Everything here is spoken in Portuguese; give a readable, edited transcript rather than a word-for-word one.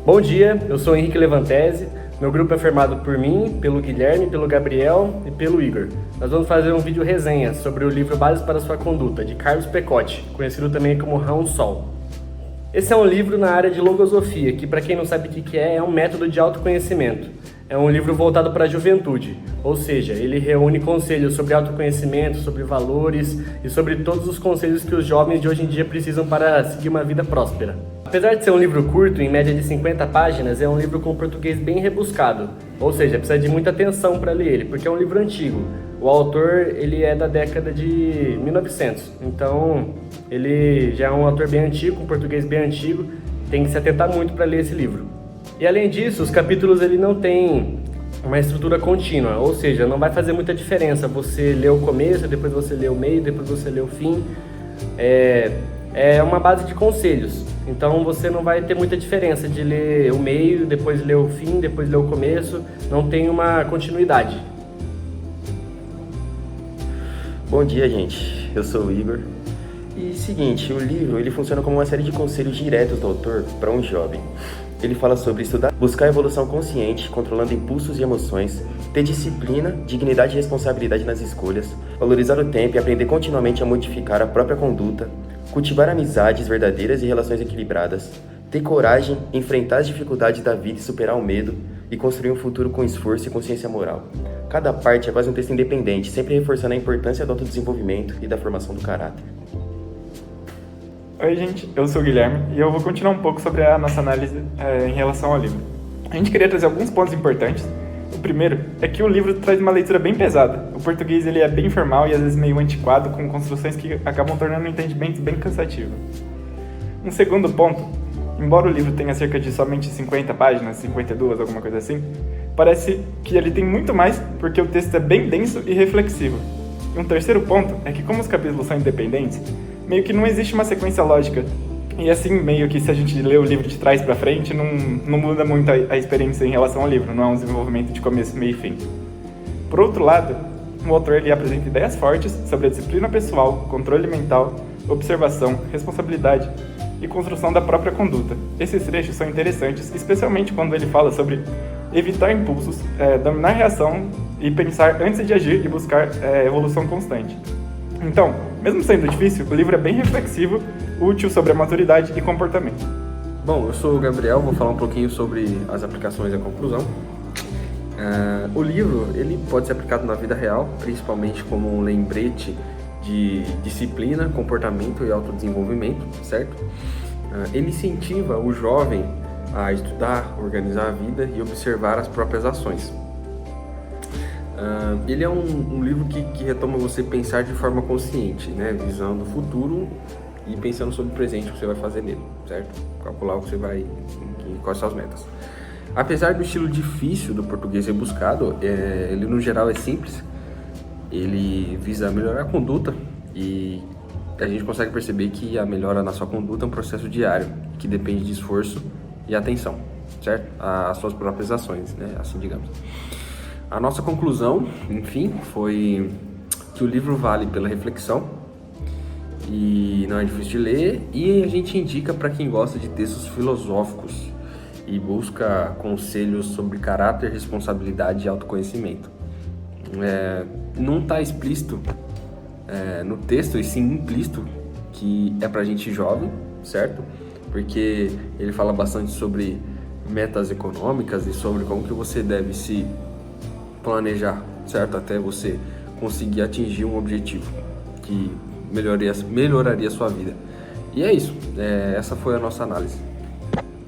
Bom dia, eu sou Henrique Levantese, meu grupo é formado por mim, pelo Guilherme, pelo Gabriel e pelo Igor. Nós vamos fazer um vídeo resenha sobre o livro Bases para Sua Conduta, de Carlos Pecotti, conhecido também como Raul Sol. Esse é um livro na área de logosofia, que para quem não sabe o que é um método de autoconhecimento. É um livro voltado para a juventude, ou seja, ele reúne conselhos sobre autoconhecimento, sobre valores e sobre todos os conselhos que os jovens de hoje em dia precisam para seguir uma vida próspera. Apesar de ser um livro curto, em média de 50 páginas, é um livro com português bem rebuscado, ou seja, precisa de muita atenção para ler ele, porque é um livro antigo. O autor ele é da década de 1900, então ele já é um autor bem antigo, com português bem antigo, tem que se atentar muito para ler esse livro. E além disso, os capítulos ele não tem uma estrutura contínua, ou seja, não vai fazer muita diferença você ler o começo, depois você ler o meio, depois você ler o fim. É uma base de conselhos, então você não vai ter muita diferença de ler o meio, depois ler o fim, depois ler o começo, não tem uma continuidade. Bom dia, gente. Eu sou o Igor. E seguinte, o livro ele funciona como uma série de conselhos diretos do autor para um jovem. Ele fala sobre estudar, buscar a evolução consciente, controlando impulsos e emoções, ter disciplina, dignidade e responsabilidade nas escolhas, valorizar o tempo e aprender continuamente a modificar a própria conduta, cultivar amizades verdadeiras e relações equilibradas, ter coragem, enfrentar as dificuldades da vida e superar o medo, e construir um futuro com esforço e consciência moral. Cada parte é quase um texto independente, sempre reforçando a importância do autodesenvolvimento e da formação do caráter. Oi gente, eu sou o Guilherme e eu vou continuar um pouco sobre a nossa análise em relação ao livro. A gente queria trazer alguns pontos importantes. O primeiro é que o livro traz uma leitura bem pesada. O português ele é bem formal e às vezes meio antiquado, com construções que acabam tornando o entendimento bem cansativo. Um segundo ponto, embora o livro tenha cerca de somente 50 páginas, 52, alguma coisa assim, parece que ele tem muito mais porque o texto é bem denso e reflexivo. E um terceiro ponto é que como os capítulos são independentes, meio que não existe uma sequência lógica. E assim, meio que se a gente lê o livro de trás pra frente, não muda muito a experiência em relação ao livro, não é um desenvolvimento de começo, meio e fim. Por outro lado, o autor ele apresenta ideias fortes sobre a disciplina pessoal, controle mental, observação, responsabilidade e construção da própria conduta. Esses trechos são interessantes, especialmente quando ele fala sobre evitar impulsos, dominar a reação e pensar antes de agir e buscar evolução constante. Então, mesmo sendo difícil, o livro é bem reflexivo, útil sobre a maturidade e comportamento. Bom, eu sou o Gabriel, vou falar um pouquinho sobre as aplicações e a conclusão. O livro ele pode ser aplicado na vida real, principalmente como um lembrete de disciplina, comportamento e autodesenvolvimento, certo? Ele incentiva o jovem a estudar, organizar a vida e observar as próprias ações. Ele é um livro que retoma você pensar de forma consciente, né? Visando o futuro e pensando sobre o presente que você vai fazer nele, certo? Calcular o que você vai, quais são as metas. Apesar do estilo difícil do português rebuscado, ele no geral é simples. Ele visa melhorar a conduta e a gente consegue perceber que a melhora na sua conduta é um processo diário, que depende de esforço e atenção, certo? Às suas próprias ações, né? Assim digamos. A nossa conclusão, enfim, foi que o livro vale pela reflexão e não é difícil de ler, e a gente indica para quem gosta de textos filosóficos e busca conselhos sobre caráter, responsabilidade e autoconhecimento. Não está explícito no texto, e sim implícito, que é para gente jovem, certo? Porque ele fala bastante sobre metas econômicas e sobre como que você deve se planejar, certo? Até você conseguir atingir um objetivo que melhoraria a sua vida. E é isso, essa foi a nossa análise.